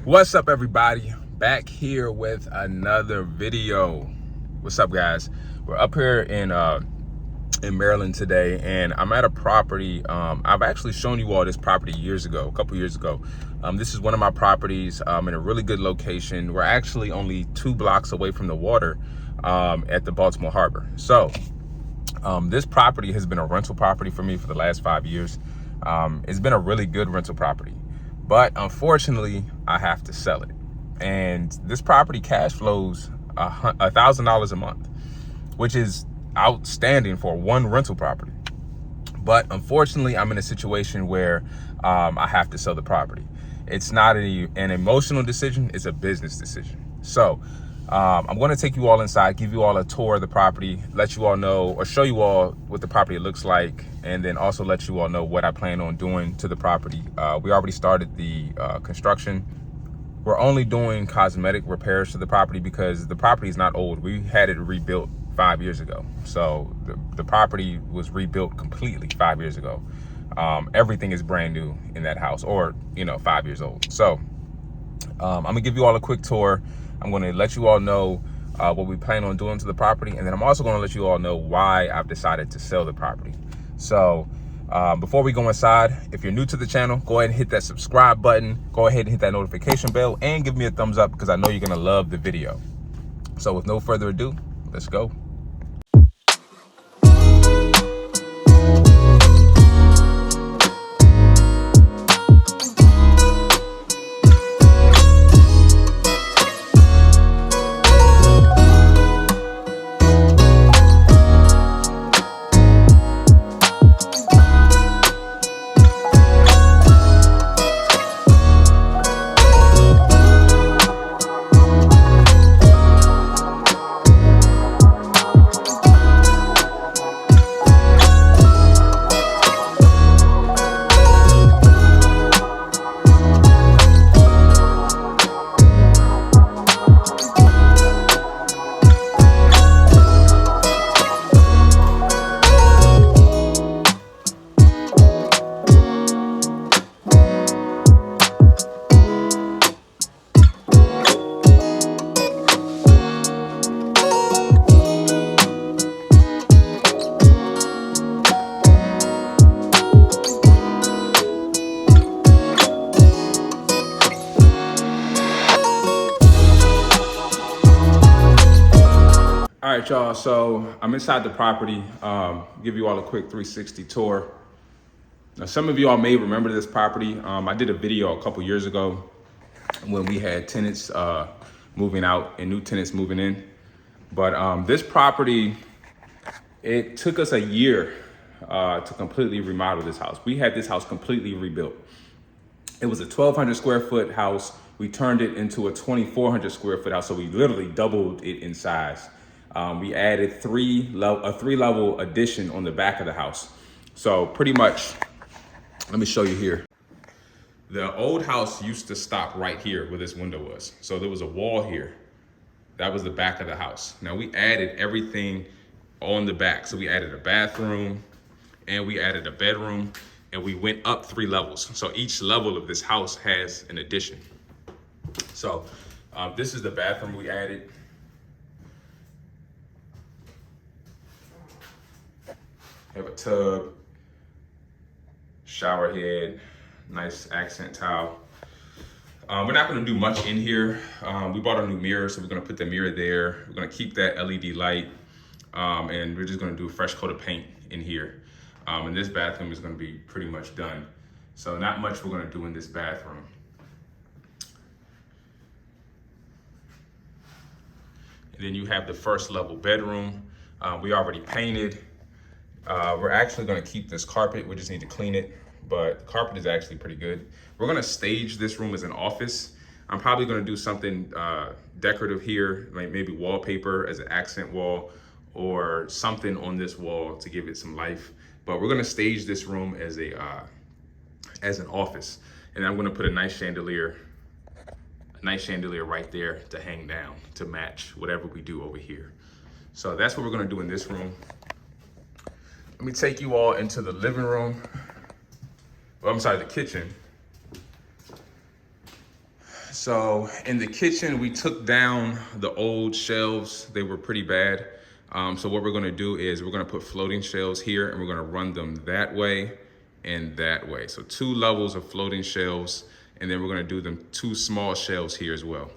What's up, everybody? Back here with another video. What's up, guys? We're up here in Maryland today, and I'm at a property. I've actually shown you all this property a couple years ago. This is one of my properties in a really good location. We're actually only 2 blocks away from the water at the Baltimore Harbor. So this property has been a rental property for me for the last 5 years. It's been a really good rental property. But unfortunately, I have to sell it. And this property cash flows $1,000 a month, which is outstanding for one rental property. But unfortunately, I'm in a situation where I have to sell the property. It's not an emotional decision, it's a business decision. So I'm going to take you all inside, give you all a tour of the property, let you all know or show you all what the property looks like, and then also let you all know what I plan on doing to the property. We already started the construction. We're only doing cosmetic repairs to the property because the property is not old. We had it rebuilt 5 years ago. So the property was rebuilt completely 5 years ago. Everything is brand new in that house, or 5 years old. So I'm gonna give you all a quick tour. I'm going to let you all know what we plan on doing to the property. And then I'm also going to let you all know why I've decided to sell the property. So before we go inside, if you're new to the channel, go ahead and hit that subscribe button. Go ahead and hit that notification bell and give me a thumbs up because I know you're going to love the video. So with no further ado, let's go. All right, y'all, so I'm inside the property. Give you all a quick 360 tour. Now, some of you all may remember this property. I did a video a couple years ago when we had tenants moving out and new tenants moving in. But this property, it took us a year to completely remodel this house. We had this house completely rebuilt. It was a 1,200 square foot house. We turned it into a 2,400 square foot house, so we literally doubled it in size. We added a three-level addition on the back of the house. So pretty much, let me show you here. The old house used to stop right here where this window was. So there was a wall here. That was the back of the house. Now we added everything on the back. So we added a bathroom and we added a bedroom, and we went up 3 levels. So each level of this house has an addition. So this is the bathroom we added. We have a tub, shower head, nice accent tile. We're not gonna do much in here. We bought a new mirror, so we're gonna put the mirror there. We're gonna keep that LED light, and we're just gonna do a fresh coat of paint in here. And this bathroom is gonna be pretty much done. So not much we're gonna do in this bathroom. And then you have the first level bedroom. We already painted. We're actually gonna keep this carpet. We just need to clean it, but the carpet is actually pretty good. We're gonna stage this room as an office. I'm probably gonna do something decorative here, like maybe wallpaper as an accent wall or something on this wall to give it some life. But we're gonna stage this room as an office. And I'm gonna put a nice chandelier right there to hang down to match whatever we do over here. So that's what we're gonna do in this room. Let me take you all into the living room. Well, I'm sorry, the kitchen. So in the kitchen, we took down the old shelves. They were pretty bad. So what we're gonna do is we're gonna put floating shelves here and we're gonna run them that way and that way. So 2 levels of floating shelves, and then we're gonna do them 2 small shelves here as well.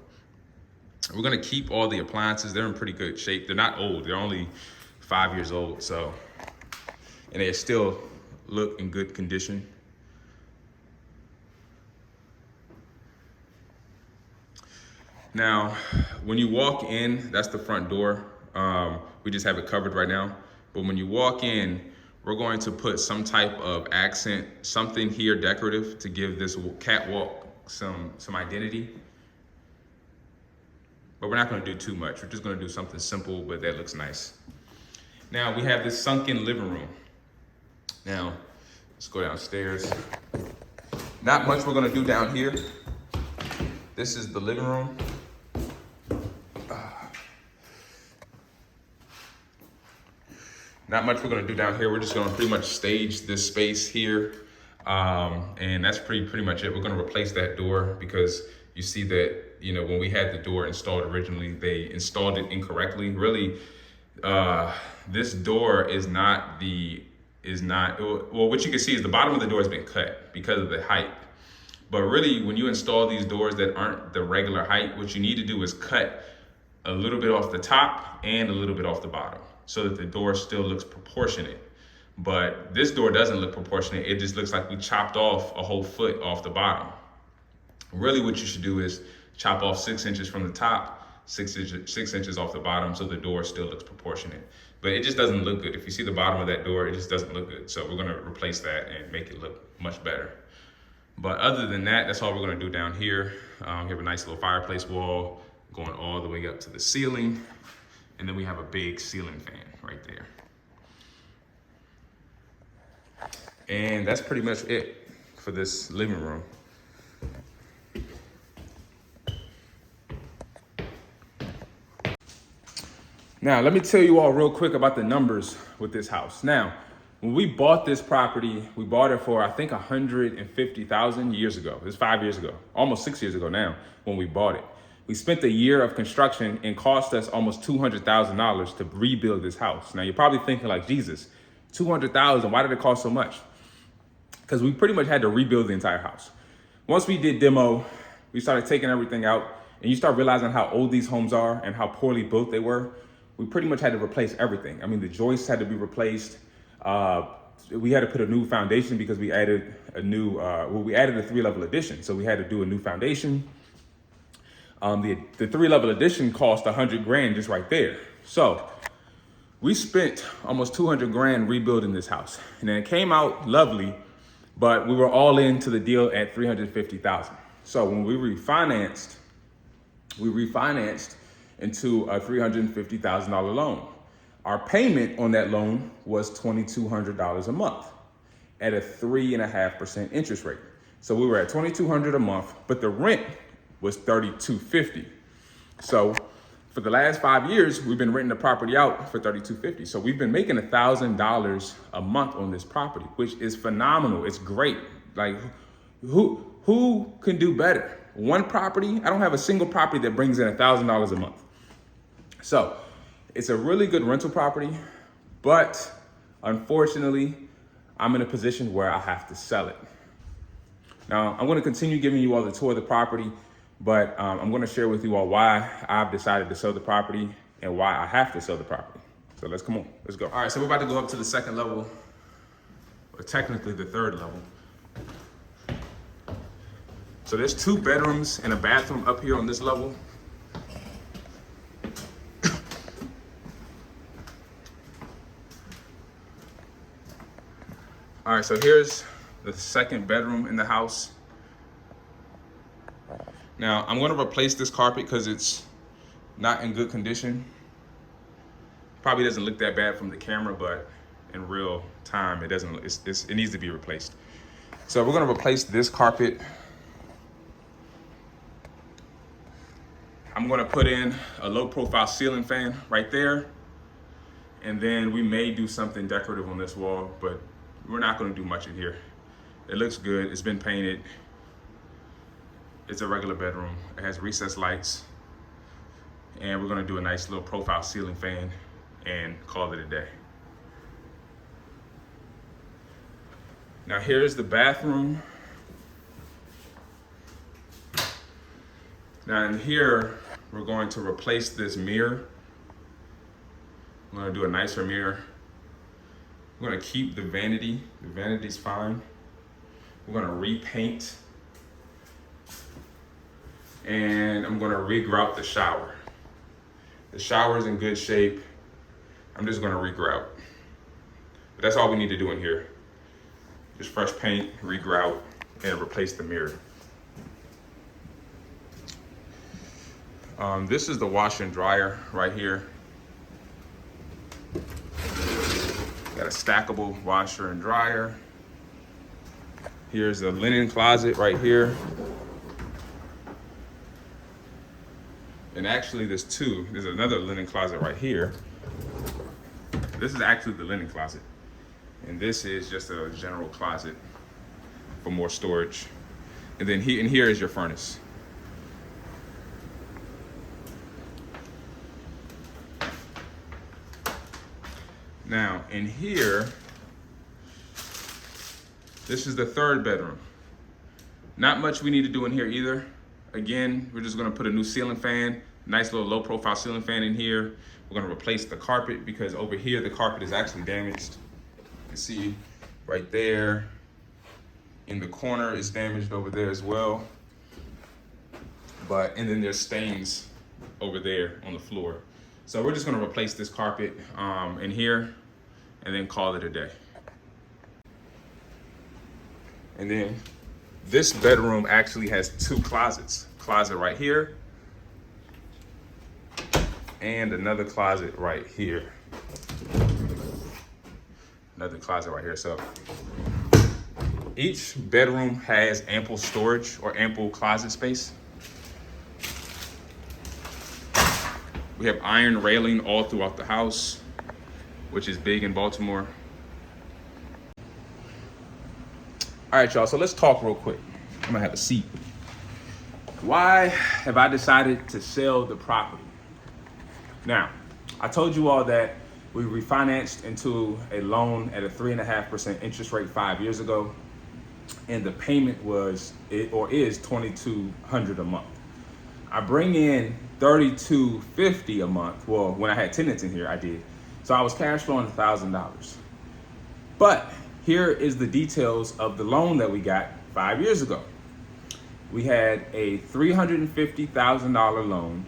We're gonna keep all the appliances. They're in pretty good shape. They're not old, they're only 5 years old. So, and they still look in good condition. Now, when you walk in, that's the front door. We just have it covered right now. But when you walk in, we're going to put some type of accent, something here decorative to give this catwalk some identity. But we're not gonna do too much. We're just gonna do something simple, but that looks nice. Now we have this sunken living room. Now, let's go downstairs. Not much we're gonna do down here. This is the living room. Not much we're gonna do down here. We're just gonna pretty much stage this space here. And that's pretty much it. We're gonna replace that door because you see that, you know, when we had the door installed originally, they installed it incorrectly. Really, this door is not, well, what you can see is the bottom of the door has been cut because of the height. But really, when you install these doors that aren't the regular height, what you need to do is cut a little bit off the top and a little bit off the bottom so that the door still looks proportionate. But this door doesn't look proportionate. It just looks like we chopped off a whole foot off the bottom. Really what you should do is chop off 6 inches from the top, 6 inches off the bottom so the door still looks proportionate. But it just doesn't look good. If you see the bottom of that door, it just doesn't look good. So we're gonna replace that and make it look much better. But other than that, that's all we're gonna do down here. We have a nice little fireplace wall going all the way up to the ceiling. And then we have a big ceiling fan right there. And that's pretty much it for this living room. Now, let me tell you all real quick about the numbers with this house. Now, when we bought this property, we bought it for, I think, $150,000 years ago. It was 5 years ago, almost 6 years ago now when we bought it. We spent a year of construction and cost us almost $200,000 to rebuild this house. Now, you're probably thinking like, Jesus, $200,000, why did it cost so much? Because we pretty much had to rebuild the entire house. Once we did demo, we started taking everything out, and you start realizing how old these homes are and how poorly built they were. We pretty much had to replace everything. I mean, the joists had to be replaced. We had to put a new foundation because we added a new, we added a 3-level addition. So we had to do a new foundation. The 3-level addition cost $100,000 just right there. So we spent almost $200,000 rebuilding this house, and then it came out lovely, but we were all into the deal at $350,000. So when we refinanced into a $350,000 loan. Our payment on that loan was $2,200 a month at a 3.5% interest rate. So we were at $2,200 a month, but the rent was $3,250. So for the last 5 years, we've been renting the property out for $3,250. So we've been making $1,000 a month on this property, which is phenomenal. It's great. Like, who can do better? One property? I don't have a single property that brings in $1,000 a month. So it's a really good rental property, but unfortunately, I'm in a position where I have to sell it. Now, I'm going to continue giving you all the tour of the property, but I'm going to share with you all why I've decided to sell the property and why I have to sell the property. So let's go. All right, so we're about to go up to the 2nd level, or technically the 3rd level. So there's 2 bedrooms and a bathroom up here on this level. All right, so here's the 2nd bedroom in the house. Now, I'm gonna replace this carpet because it's not in good condition. Probably doesn't look that bad from the camera, but in real time, it doesn't. It needs to be replaced. So we're gonna replace this carpet. I'm gonna put in a low profile ceiling fan right there. And then we may do something decorative on this wall, but we're not gonna do much in here. It looks good, it's been painted. It's a regular bedroom. It has recessed lights, and we're gonna do a nice little profile ceiling fan and call it a day. Now here's the bathroom. Now in here, we're going to replace this mirror. I'm gonna do a nicer mirror. We're gonna keep the vanity. The vanity's fine. We're gonna repaint. And I'm gonna regrout the shower. The shower's in good shape. I'm just gonna regrout. But that's all we need to do in here. Just fresh paint, regrout, and replace the mirror. This is the washer and dryer right here. Got a stackable washer and dryer. Here's a linen closet right here. And actually there's two. There's another linen closet right here. This is actually the linen closet. And this is just a general closet for more storage. And then here is your furnace. Now in here, this is the third bedroom. Not much we need to do in here either. Again, we're just gonna put a new ceiling fan, nice little low profile ceiling fan in here. We're gonna replace the carpet because over here, the carpet is actually damaged. You can see right there in the corner is damaged over there as well. And then there's stains over there on the floor. So we're just gonna replace this carpet in here and then call it a day. And then this bedroom actually has two closets. Closet right here and another closet right here. Another closet right here. So each bedroom has ample storage or ample closet space. We have iron railing all throughout the house, which is big in Baltimore. All right, y'all, so let's talk real quick. I'm gonna have a seat. Why have I decided to sell the property? Now, I told you all that we refinanced into a loan at a 3.5% interest rate 5 years ago, and the payment is $2,200 a month. I bring in $3,250 a month. Well, when I had tenants in here, I did. So I was cash flowing $1,000. But here is the details of the loan that we got 5 years ago. We had a $350,000 loan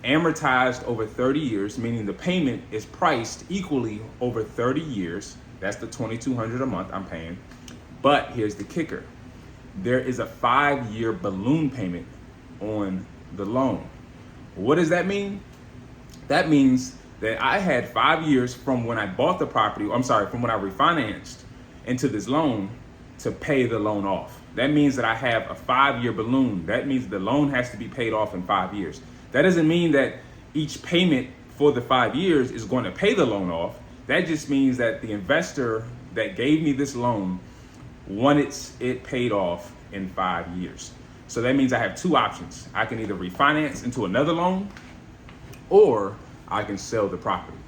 amortized over 30 years, meaning the payment is priced equally over 30 years. That's the $2,200 a month I'm paying. But here's the kicker. There is a 5-year balloon payment on the loan. What does that mean? That means that I had 5 years from when I bought the property, from when I refinanced into this loan to pay the loan off. That means that I have a 5-year balloon. That means the loan has to be paid off in 5 years. That doesn't mean that each payment for the 5 years is going to pay the loan off. That just means that the investor that gave me this loan wanted it paid off in 5 years. So that means I have two options. I can either refinance into another loan or I can sell the property.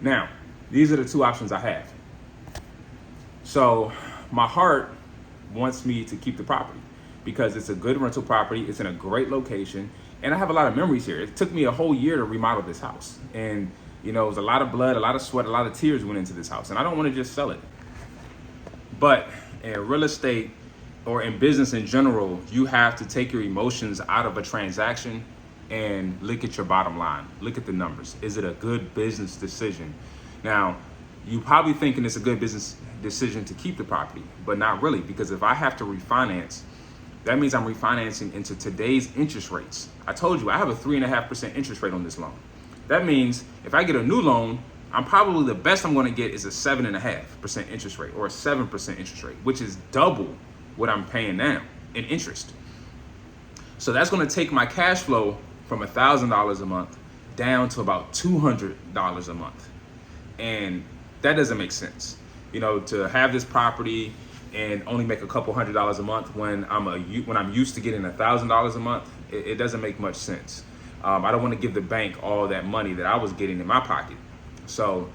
Now, these are the two options I have. So my heart wants me to keep the property because it's a good rental property. It's in a great location. And I have a lot of memories here. It took me a whole year to remodel this house. And it was a lot of blood, a lot of sweat, a lot of tears went into this house. And I don't want to just sell it. But in real estate or in business in general, you have to take your emotions out of a transaction and look at your bottom line. Look at the numbers. Is it a good business decision? Now, you probably thinking it's a good business decision to keep the property, but not really, because if I have to refinance, that means I'm refinancing into today's interest rates. I told you I have a 3.5% interest rate on this loan. That means if I get a new loan, I'm probably the best I'm going to get is a 7.5% interest rate or a 7% interest rate, which is double what I'm paying now in interest. So that's going to take my cash flow from $1,000 a month down to about $200 a month. And that doesn't make sense. To have this property and only make a couple $100s a month when I'm used to getting $1,000 a month, it doesn't make much sense. I don't want to give the bank all that money that I was getting in my pocket. So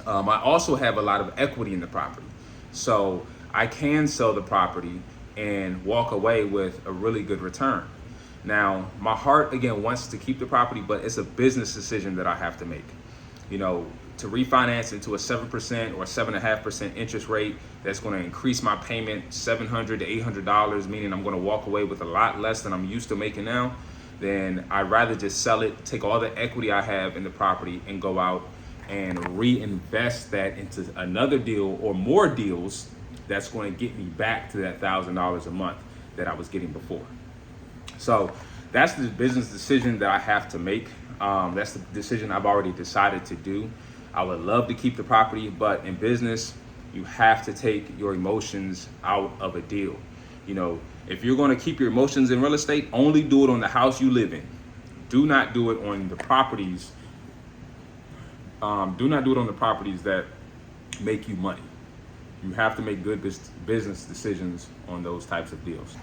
I also have a lot of equity in the property. So I can sell the property and walk away with a really good return. Now, my heart, again, wants to keep the property, but it's a business decision that I have to make. You know, to refinance into a 7% or 7.5% interest rate that's going to increase my payment $700 to $800, meaning I'm going to walk away with a lot less than I'm used to making now, then I'd rather just sell it, take all the equity I have in the property, and go out and reinvest that into another deal or more deals that's going to get me back to that $1,000 a month that I was getting before. So that's the business decision that I have to make. That's the decision I've already decided to do. I would love to keep the property, but in business, you have to take your emotions out of a deal. You know, if you're going to keep your emotions in real estate, only do it on the house you live in. Do not do it on the properties. Do not do it on the properties that make you money. You have to make good business decisions on those types of deals.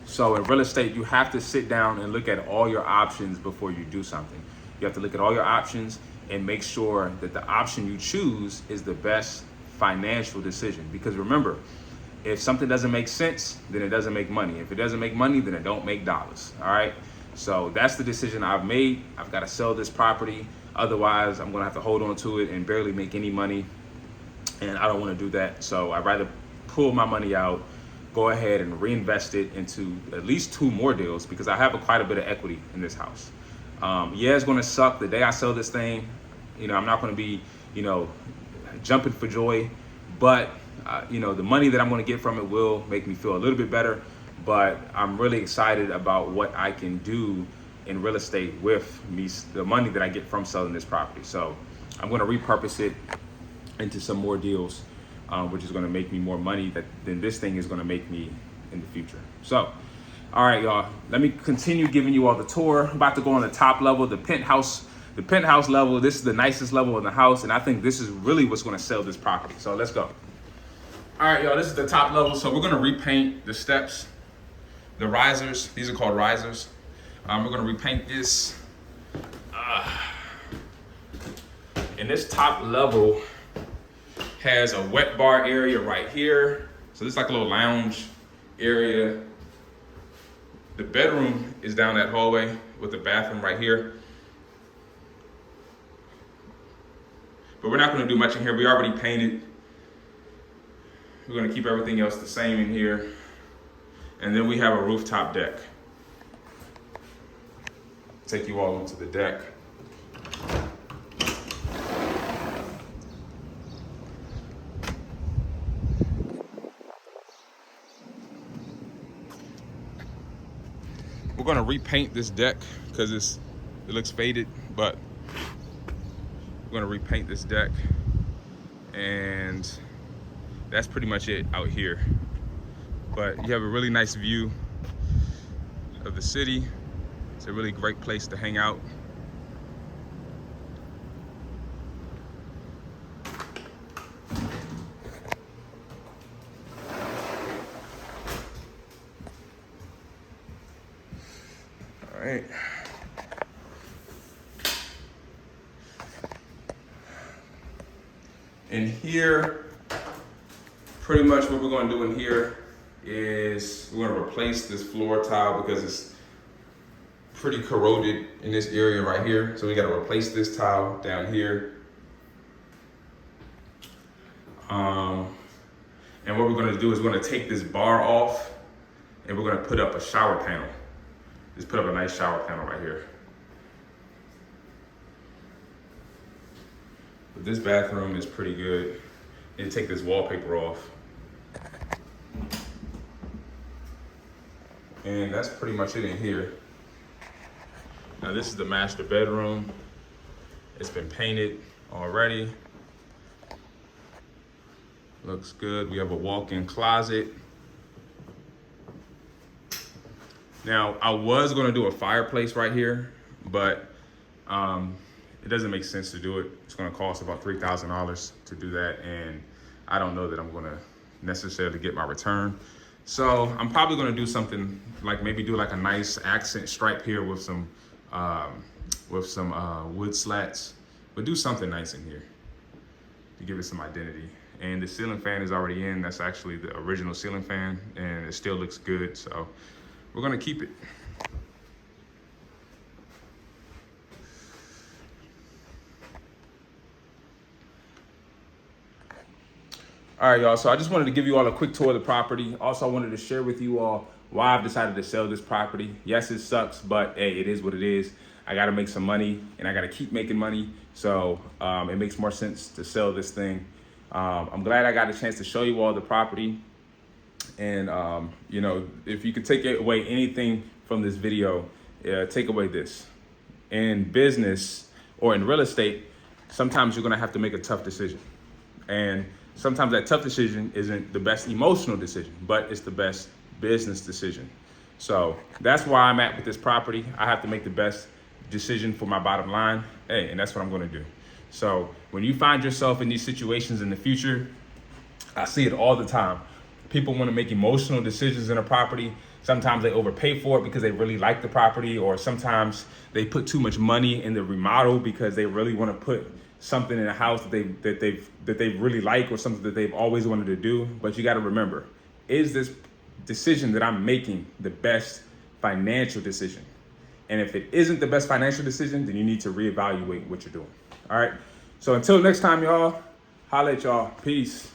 So in real estate, you have to sit down and look at all your options before you do something. You have to look at all your options and make sure that the option you choose is the best financial decision. Because remember, if something doesn't make sense, then it doesn't make money. If it doesn't make money, then it don't make dollars. All right. So that's the decision I've made. I've got to sell this property. Otherwise, I'm going to have to hold on to it and barely make any money. And I don't want to do that. So I'd rather pull my money out, go ahead and reinvest it into at least 2 more deals, because I have quite a bit of equity in this house. Yeah, it's going to suck the day I sell this thing. You know, I'm not going to be, jumping for joy, but the money that I'm going to get from it will make me feel a little bit better. But I'm really excited about what I can do in real estate with the money that I get from selling this property. So I'm going to repurpose it into some more deals, which is going to make me more money than this thing is going to make me in the future. So, all right, y'all, let me continue giving you all the tour. I'm about to go on the top level, the penthouse level. This is the nicest level in the house, and I think this is really what's going to sell this property. So let's go. All right, y'all, this is the top level. So we're going to repaint the steps, the risers. These are called risers. We're going to repaint this. And this top level has a wet bar area right here. So this is like a little lounge area. The bedroom is down that hallway with the bathroom right here. But we're not going to do much in here. We already painted. We're going to keep everything else the same in here. And then we have a rooftop deck. Take you all into the deck. We're going to repaint this deck because it looks faded, but we're going to repaint this deck, and that's pretty much it out here. But you have a really nice view of the city. It's a really great place to hang out. All right. In here, pretty much what we're going to do in here is we're going to replace this floor tile because it's pretty corroded in this area right here. So we got to replace this tile down here. And what we're going to do is we're going to take this bar off and we're going to put up a shower panel. Just put up a nice shower panel right here. But this bathroom is pretty good. And take this wallpaper off. And that's pretty much it in here. Now this is the master bedroom. It's been painted already. Looks good. We have a walk-in closet. Now I was gonna do a fireplace right here, but it doesn't make sense to do it. It's gonna cost about $3,000 to do that, and I don't know that I'm gonna necessarily get my return. So I'm probably gonna do something like maybe do like a nice accent stripe here with some wood slats, but do something nice in here to give it some identity. And the ceiling fan is already in. That's actually the original ceiling fan, and it still looks good. So we're gonna keep it. All right, y'all. So I just wanted to give you all a quick tour of the property. Also, I wanted to share with you all why I've decided to sell this property. Yes, it sucks, but hey, it is what it is. I got to make some money, and I got to keep making money. So it makes more sense to sell this thing. I'm glad I got a chance to show you all the property. And you know, if you could take away anything from this video, take away this. In business or in real estate, sometimes you're gonna have to make a tough decision. And sometimes that tough decision isn't the best emotional decision, but it's the best business decision. So that's where I'm at with this property. I have to make the best decision for my bottom line. Hey, and that's what I'm gonna do. So when you find yourself in these situations in the future, I see it all the time. People want to make emotional decisions in a property. Sometimes they overpay for it because they really like the property, or sometimes they put too much money in the remodel because they really want to put something in a house that they really like, or something that they've always wanted to do. But you got to remember, is this decision that I'm making the best financial decision? And if it isn't the best financial decision, then you need to reevaluate what you're doing. All right. So until next time, y'all, holla at y'all. Peace.